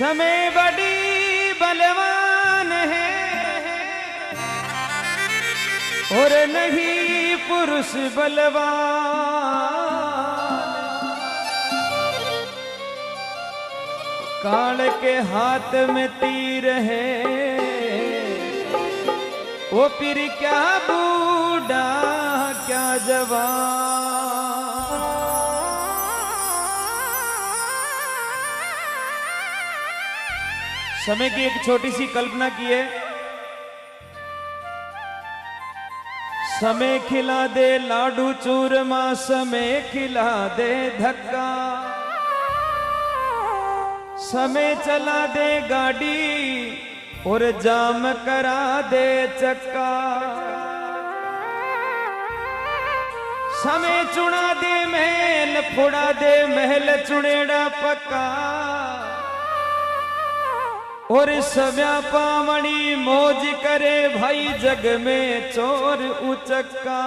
समय बड़ी बलवान है और नहीं पुरुष बलवान। काल के हाथ में तीर है वो फिर क्या बूढ़ा क्या जवान। समय की एक छोटी सी कल्पना की है। समय खिला दे लाडू चूरमा, समय खिला दे धक्का, समय चला दे गाड़ी और जाम करा दे चक्का, समय चुना दे महल फुड़ा दे महल चुनेड़ा पक्का, और समय पावनी मौज करे भाई जग में चोर उचक्का।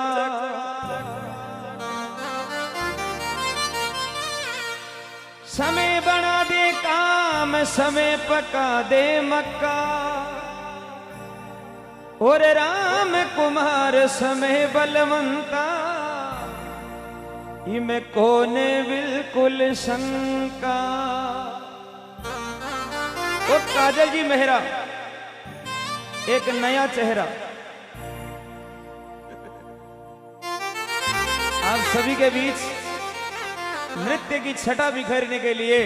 समय बना दे काम समय पका दे मक्का, और राम कुमार समय बलवंता, इमे कोने बिल्कुल शंका। वो काजल जी मेहरा एक नया चेहरा आप सभी के बीच नृत्य की छटा बिखेरने के लिए,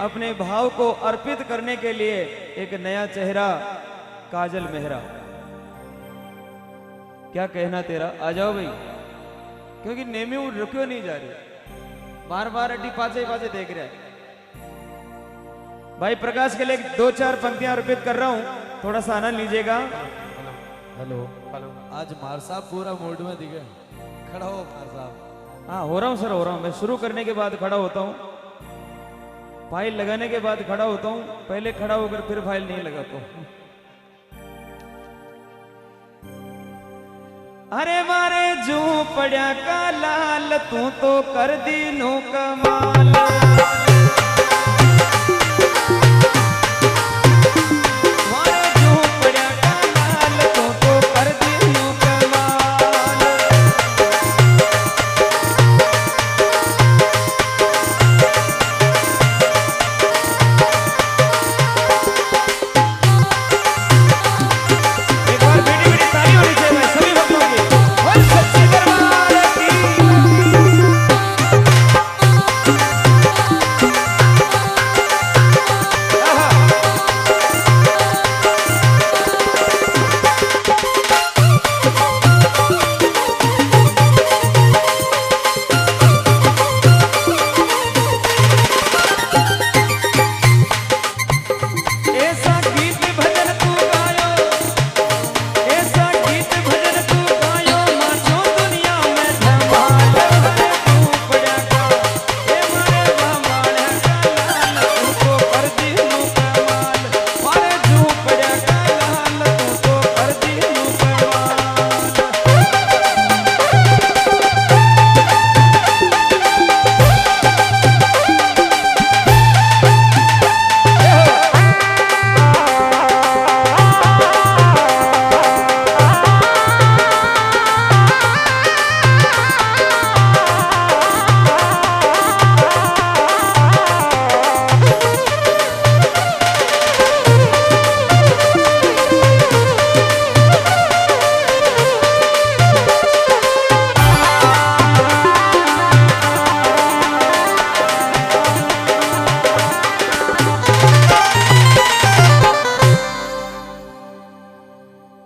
अपने भाव को अर्पित करने के लिए एक नया चेहरा काजल मेहरा। क्या कहना तेरा, आ जाओ भाई, क्योंकि नेमी वो रुक्यो नहीं जा रही, बार बार अड्डी पाचे पाचे देख रहा है। भाई प्रकाश के लिए 2-4 पंक्तियां अर्पित कर रहा हूं, थोड़ा सा आनंद लीजिएगा। Hello hello. आज मार साहब पूरा मूड में दिखे, खड़ा हो मार साहब। हाँ हो रहा हूँ सर, हो रहा हूँ। मैं शुरू करने के बाद खड़ा होता हूँ, फाइल लगाने के बाद खड़ा होता हूँ, पहले खड़ा होकर फिर फाइल नहीं लगाता हूँ। अरे मारे जू पड़ा का लाल तू तो कर दी नो कमाल,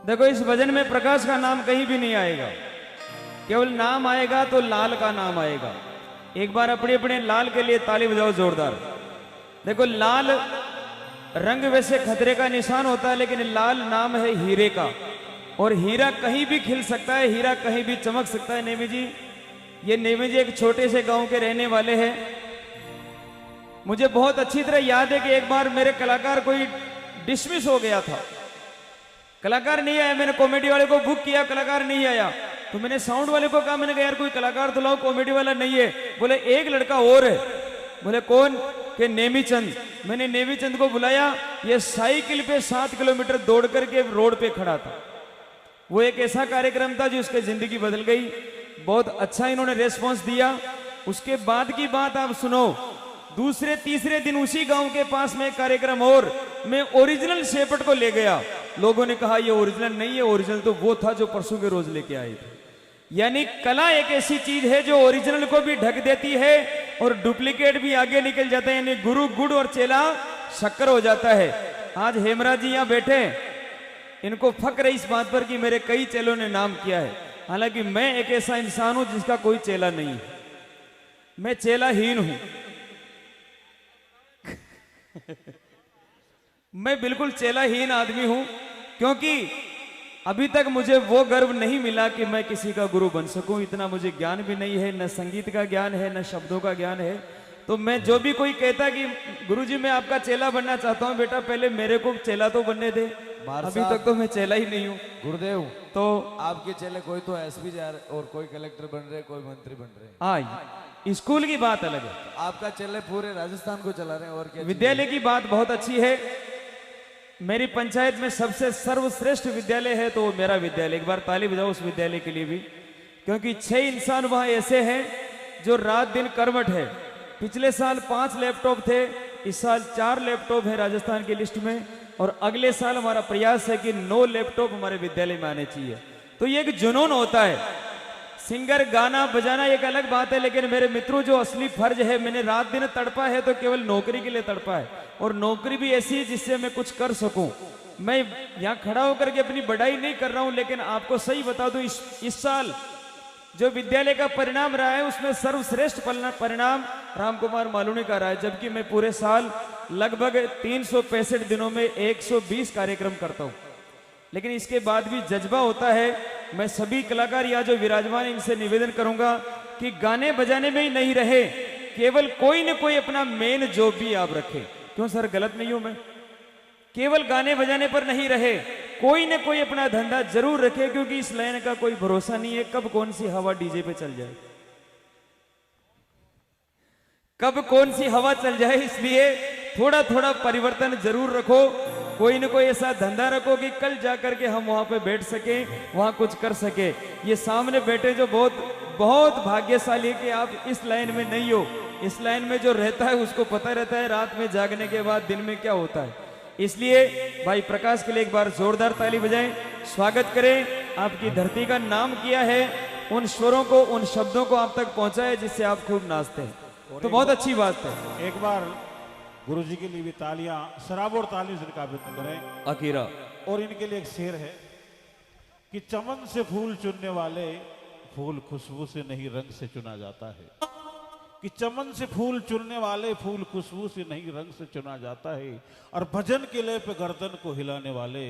देखो इस भजन में प्रकाश का नाम कहीं भी नहीं आएगा, केवल नाम आएगा तो लाल का नाम आएगा। एक बार अपने अपने लाल के लिए ताली बजाओ जोरदार। देखो लाल रंग वैसे खतरे का निशान होता है, लेकिन लाल नाम है हीरे का, और हीरा कहीं भी खिल सकता है, हीरा कहीं भी चमक सकता है। नेमी जी, ये नेमी जी एक छोटे से गांव के रहने वाले हैं। मुझे बहुत अच्छी तरह याद है कि एक बार मेरे कलाकार कोई डिसमिस हो गया था, कलाकार नहीं आया। मैंने कॉमेडी वाले को बुक किया, कलाकार नहीं आया, तो मैंने साउंड वाले को कहा, मैंने कहा यार कोई कलाकार तो लाओ, कॉमेडी वाला नहीं है। बोले एक लड़का और है। बोले कौन? कि नेमीचंद, मैंने नेमीचंद को बुलाया, ये साइकिल पे 7 किलोमीटर दौड़ करके रोड पे खड़ा था। वो एक ऐसा कार्यक्रम था जो उसकी जिंदगी बदल गई। बहुत अच्छा इन्होंने रेस्पॉन्स दिया। उसके बाद की बात आप सुनो, दूसरे तीसरे दिन उसी गांव के पास में एक कार्यक्रम और, मैं ओरिजिनल शेपर्ड को ले गया। लोगों ने कहा ये ओरिजिनल नहीं है, ओरिजिनल तो वो था जो परसों के रोज लेके आए थे। यानी कला एक ऐसी चीज है जो ओरिजिनल को भी ढक देती है और डुप्लीकेट भी आगे निकल जाता है। यानी गुरु गुड़ और चेला शक्कर हो जाता है। आज हेमराज जी यहाँ बैठे, इनको फक्र है इस बात पर कि मेरे कई चेलों ने नाम किया है। हालांकि मैं एक ऐसा इंसान हूं जिसका कोई चेला नहीं है, मैं चेलाहीन हूं। मैं बिल्कुल चेलाहीन आदमी हूं, क्योंकि अभी तक मुझे वो गर्व नहीं मिला कि मैं किसी का गुरु बन सकूं। इतना मुझे ज्ञान भी नहीं है, न संगीत का ज्ञान है, न शब्दों का ज्ञान है। तो मैं जो भी कोई कहता कि गुरुजी मैं आपका चेला बनना चाहता हूं, बेटा पहले मेरे को चेला तो बनने दे। अभी तक तो मैं चेला ही नहीं हूं। गुरुदेव, तो आपके चेले कोई तो एसपी जा रहे और कोई कलेक्टर बन रहे, कोई मंत्री बन रहे। हाँ, स्कूल की बात अलग है, आपका चेले पूरे राजस्थान को चला रहे हैं। और क्या विद्यालय की बात बहुत अच्छी है। मेरी पंचायत में सबसे सर्वश्रेष्ठ विद्यालय है तो वो मेरा विद्यालय। एक बार ताली बजाओ उस विद्यालय के लिए भी, क्योंकि 6 इंसान वहां ऐसे हैं जो रात दिन कर्मठ है। पिछले साल 5 लैपटॉप थे, इस साल 4 लैपटॉप है राजस्थान की लिस्ट में, और अगले साल हमारा प्रयास है कि 9 लैपटॉप हमारे विद्यालय में आने चाहिए। तो ये एक जुनून होता है। सिंगर गाना बजाना एक अलग बात है, लेकिन मेरे मित्रों जो असली फर्ज है, मैंने रात दिन तड़पा है तो केवल नौकरी के लिए तड़पा है, और नौकरी भी ऐसी है जिससे मैं कुछ कर सकूं। मैं यहाँ खड़ा होकर के अपनी बढ़ाई नहीं कर रहा हूं, लेकिन आपको सही बता दूं, इस साल जो विद्यालय का परिणाम रहा है उसमें सर्वश्रेष्ठ परिणाम राम कुमार मालूनी का रहा है। जबकि मैं पूरे साल लगभग 365 दिनों में 120 कार्यक्रम करता हूं, लेकिन इसके बाद भी जज्बा होता है। मैं सभी कलाकार यहाँ जो विराजमान, इनसे निवेदन करूंगा कि गाने बजाने में ही नहीं रहे, केवल कोई न कोई अपना मेन जॉब भी आप रखें। क्यों सर, गलत नहीं हूं मैं? केवल गाने बजाने पर नहीं रहे, कोई न कोई अपना धंधा जरूर रखे, क्योंकि इस लाइन का कोई भरोसा नहीं है कब कौन सी हवा डीजे पे चल जाए, कब कौन सी हवा चल जाए। इसलिए थोड़ा थोड़ा परिवर्तन जरूर रखो। कोई न कोई ऐसा धंधा रखो कि कल जाकर के हम वहां पे बैठ सके, वहां कुछ कर सके। ये सामने बैठे जो बहुत भाग्यशाली है कि आप इस लाइन में नहीं हो। इस लाइन में जो रहता है उसको पता रहता है रात में जागने के बाद दिन में क्या होता है। इसलिए भाई प्रकाश के लिए एक बार जोरदार ताली बजाएं, स्वागत करें। आपकी धरती का नाम किया है, उन स्वरों को, उन शब्दों को आप तक पहुंचाए जिससे आप खूब नाचते हैं, तो बहुत अच्छी बात है। एक बार गुरुजी के लिए भी तालियां, शराब और तालियों से काबिल करें। अकीरा, और इनके लिए एक शेर है कि चमन से फूल चुनने वाले फूल खुशबू से नहीं रंग से चुना जाता है। कि चमन से फूल चुनने वाले फूल खुशबू से नहीं रंग से चुना जाता है, और भजन के लिए पे गर्दन को हिलाने वाले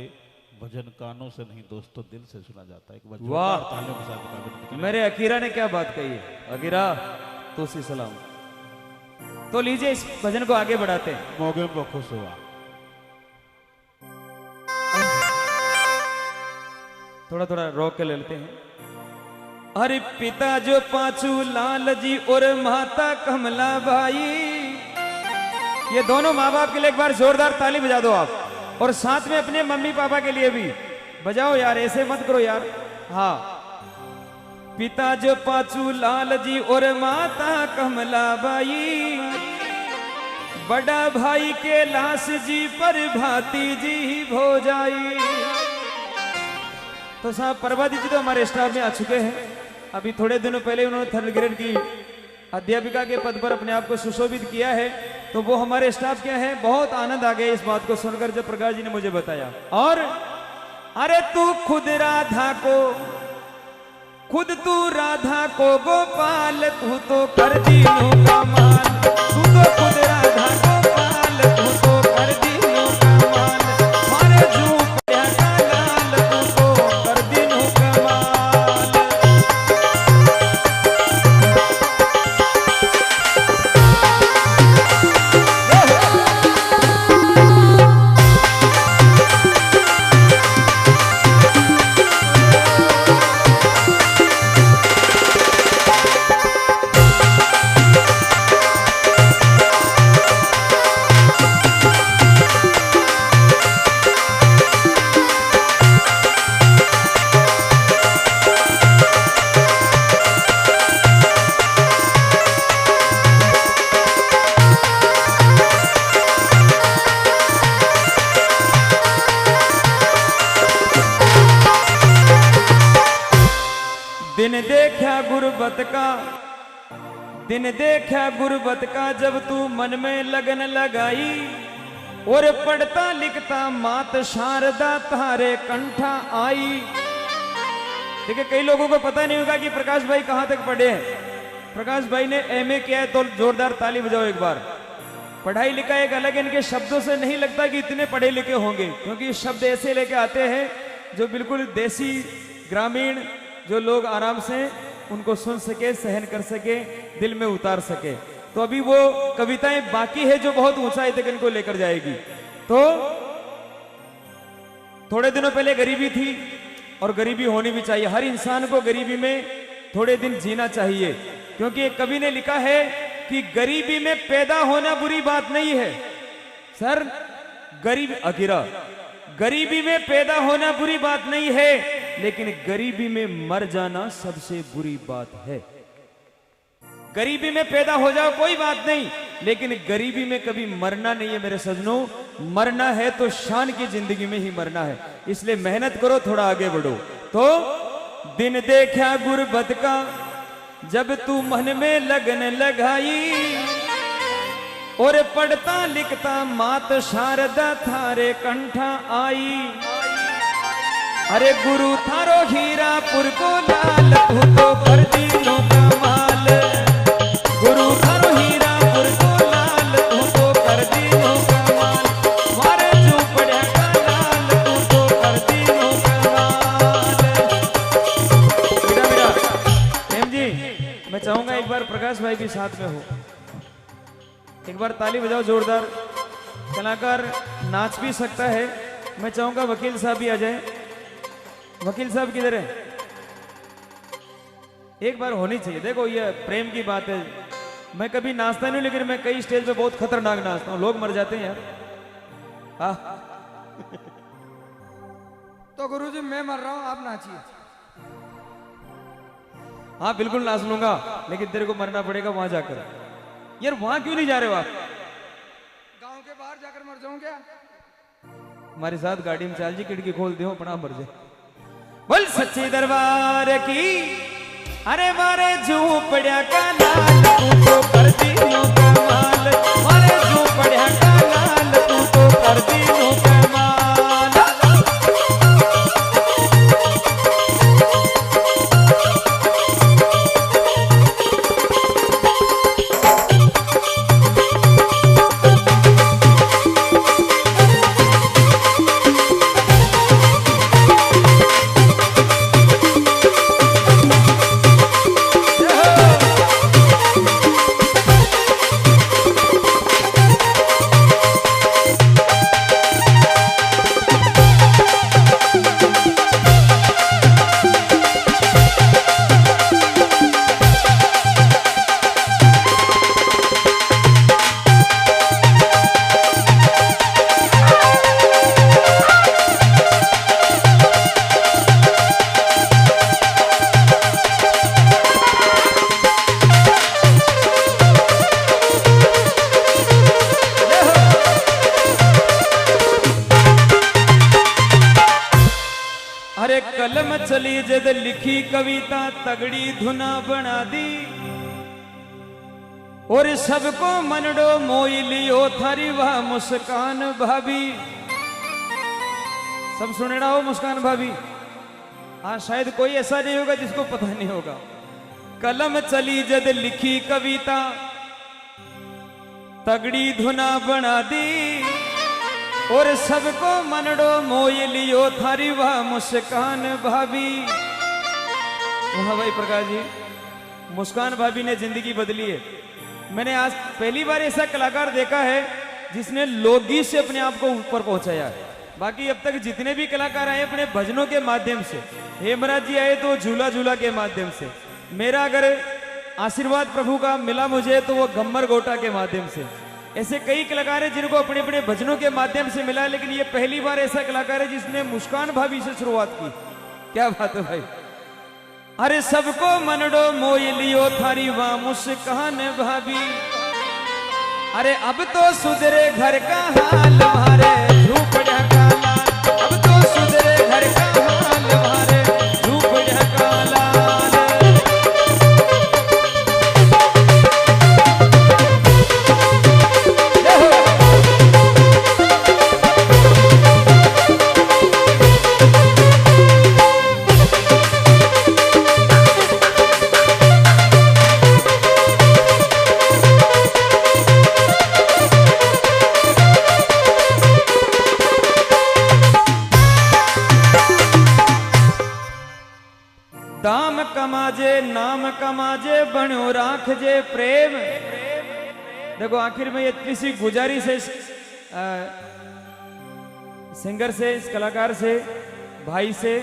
भजन कानों से नहीं दोस्तों दिल से सुना जाता है। वाह, तालियों के साथ काबिल करें। मेरे अकीरा ने क्या बात कही है। अकीरा तुसी सलाम। तो लीजिए इस भजन को आगे बढ़ाते हैं। मोगे में खुश हुआ। थोड़ा थोड़ा रोक के ले लेते हैं। अरे पिता जो पांचू लाल जी और माता कमला बाई, ये दोनों माँ बाप के लिए एक बार जोरदार ताली बजा दो आप, और साथ में अपने मम्मी पापा के लिए भी बजाओ यार, ऐसे मत करो यार। हाँ, पिता जो पांचू लाल जी और माता कमला बाई, बड़ा भाई के लाश जी पर भाती जी भोजाई। तो साहब प्रभाती जी तो हमारे स्टाफ में आ चुके हैं। अभी थोड़े दिनों पहले उन्होंने 3rd ग्रेड की अध्यापिका के पद पर अपने आप को सुशोभित किया है, तो वो हमारे स्टाफ के हैं। बहुत आनंद आ गया इस बात को सुनकर जब प्रकाश जी ने मुझे बताया। और अरे तू खुद राधा को, खुद तू राधा को गोपाल, तू तो कर दीनों का माल, तू तो खुद राधा गोपाल, तू तो कर दीनों का माल, मारे झूठा का लाल, तू तो कर दीनों का माल। दिन देखा गुरबत का, दिन देखा गुरबत का, जब तू मन में लगन लगाई, और पढ़ता लिखता मात शारदा तारे कंठा आई। देखिए कई लोगों को पता नहीं होगा कि प्रकाश भाई कहां तक पढ़े हैं। प्रकाश भाई ने एमए किया है, तो जोरदार ताली बजाओ एक बार। पढ़ाई लिखा एक अलग, इनके शब्दों से नहीं लगता कि इतने पढ़े लिखे होंगे, क्योंकि शब्द ऐसे लेके आते हैं जो बिल्कुल देसी ग्रामीण, जो लोग आराम से उनको सुन सके, सहन कर सके, दिल में उतार सके। तो अभी वो कविताएं बाकी है जो बहुत ऊंचाई तक इनको लेकर जाएगी। तो थोड़े दिनों पहले गरीबी थी, और गरीबी होनी भी चाहिए। हर इंसान को गरीबी में थोड़े दिन जीना चाहिए, क्योंकि एक कवि ने लिखा है कि गरीबी में पैदा होना बुरी बात नहीं है। सर गरीबी में पैदा होना बुरी बात नहीं है, लेकिन गरीबी में मर जाना सबसे बुरी बात है। गरीबी में पैदा हो जाओ कोई बात नहीं, लेकिन गरीबी में कभी मरना नहीं है मेरे सजनों। मरना है तो शान की जिंदगी में ही मरना है, इसलिए मेहनत करो, थोड़ा आगे बढ़ो। तो दिन देखा गुरबत का, जब तू मन में लगन लगाई, और पढ़ता लिखता मात शारदा थारे कंठा आई। अरे गुरु थारो हीरापुर को लाल, तू तो कर दीनों का माल। गुरु थारो हीरापुर को लाल, तू तो कर दीनों का माल। मारे जो पढ़ा का लाल, तू तो कर दीनों का माल। मेरा प्रेम जी, मैं चाहूंगा एक बार प्रकाश भाई भी साथ में हो, एक बार ताली बजाओ जोरदार। कलाकार नाच भी सकता है। मैं चाहूंगा वकील साहब भी आ जाए। वकील साहब किधर है? एक बार होनी चाहिए। देखो ये प्रेम की बात है। मैं कभी नाचता नहीं, लेकिन मैं कई स्टेज पे बहुत खतरनाक नाचता हूं, लोग मर जाते हैं यार। तो गुरुजी मैं मर रहा हूं, आप नाचिए। हाँ बिल्कुल नाच लूंगा, लेकिन तेरे को मरना पड़ेगा वहां जाकर। यार वहां क्यों नहीं जा रहे हो आप? गांव के बाहर जाकर मर जाऊं क्या? हमारे साथ गाड़ी में चाल जी, खिड़की खोल दो, अपना मर जाए। बोल सच्चे दरबार की, अरे मारे झूपड़िया का लाल, तू तो कर दीनों का माल। मारे झूपड़िया का लाल, तू तो कर दीनों का माल। अरे कलम चली जद लिखी कविता, तगड़ी धुना बना दी, और सबको मनडो मोई लियो थारी वह मुस्कान भाभी। सब सुनेड़ा हो मुस्कान भाभी? हाँ शायद कोई ऐसा नहीं होगा जिसको पता नहीं होगा। कलम चली जद लिखी कविता, तगड़ी धुना बना दी, और सबको मनडो मोई लियो थारी वह मुस्कान भाभी। वाह भाई प्रकाश जी, मुस्कान भाभी ने जिंदगी बदली है। मैंने आज पहली बार ऐसा कलाकार देखा है जिसने लोकगीत से अपने आप को ऊपर पहुंचाया है। बाकी अब तक जितने भी कलाकार आए अपने भजनों के माध्यम से, हेमराज जी आए तो झूला झूला के माध्यम से, मेरा अगर आशीर्वाद प्रभु का मिला मुझे तो वो गम्मर गोटा के माध्यम से। ऐसे कई कलाकार हैं जिनको अपने अपने भजनों के माध्यम से मिला, लेकिन ये पहली बार ऐसा कलाकार है जिसने मुस्कान भाभी से शुरुआत की। क्या बात है भाई। अरे सबको मनडो मोई लियो थारी वह मुस्कान भाभी। अरे अब तो सुधरे घर का हाल हमारे झूपड़िया का लाल। अब तो सुधरे घर का हाल हमारे झूपड़िया का लाल। कमाजे नाम कमाजे बण्यो राखजे प्रेम। देखो आखिर में ये इतनी सी गुजारिश है सिंगर से, इस कलाकार से, भाई से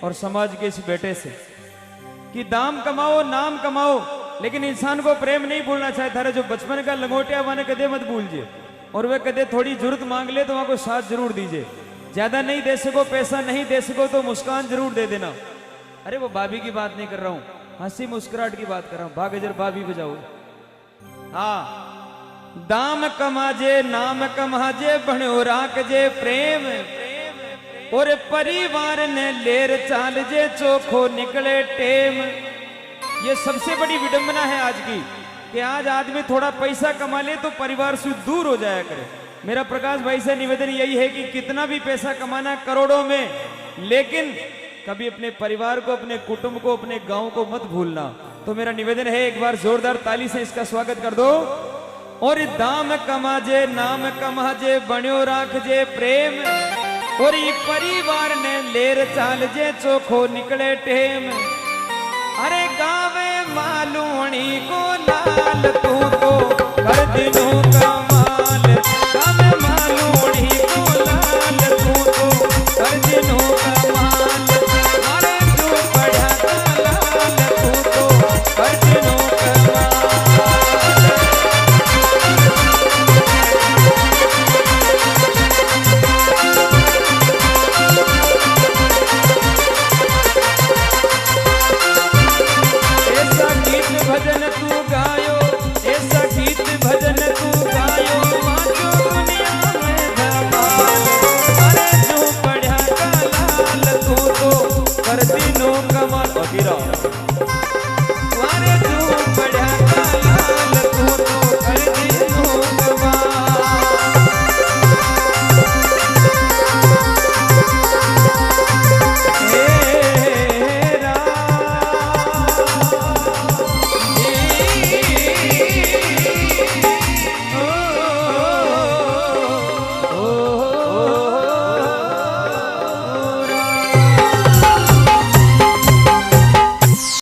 और समाज के इस बेटे से कि दाम कमाओ नाम कमाओ लेकिन इंसान को प्रेम नहीं भूलना चाहिए। थारे जो बचपन का लंगोटिया वाने कदे मत भूलजिए और वे कदे थोड़ी जरूरत मांग ले तो वहां को साथ जरूर दीजिए। ज्यादा नहीं दे सको, पैसा नहीं दे सको तो मुस्कान जरूर दे देना। अरे वो भाभी की बात नहीं कर रहा हूं, हंसी मुस्कुराहट की बात कर रहा हूं। भागजर भाभी बजाओ। हाँ, दाम कमाजे नाम कमाजे बण्यो राखजे प्रेम और परिवार ने लेर चाल जे चोखो निकले टेम। ये सबसे बड़ी विडंबना है आज की कि आज आदमी थोड़ा पैसा कमा ले तो परिवार से दूर हो जाया करे। मेरा प्रकाश भाई से निवेदन यही है कि कितना भी पैसा कमाना करोड़ों में, लेकिन कभी अपने परिवार को, अपने कुटुंब को, अपने गांव को मत भूलना। तो मेरा निवेदन है एक बार जोरदार ताली से इसका स्वागत कर दो। और दाम कमाजे नाम कमाजे बण्यो राखजे प्रेम और ये परिवार ने लेर चाल जे चोखो निकले टेम। अरे गावे मालूणी को लाल तू तो कर दिनों का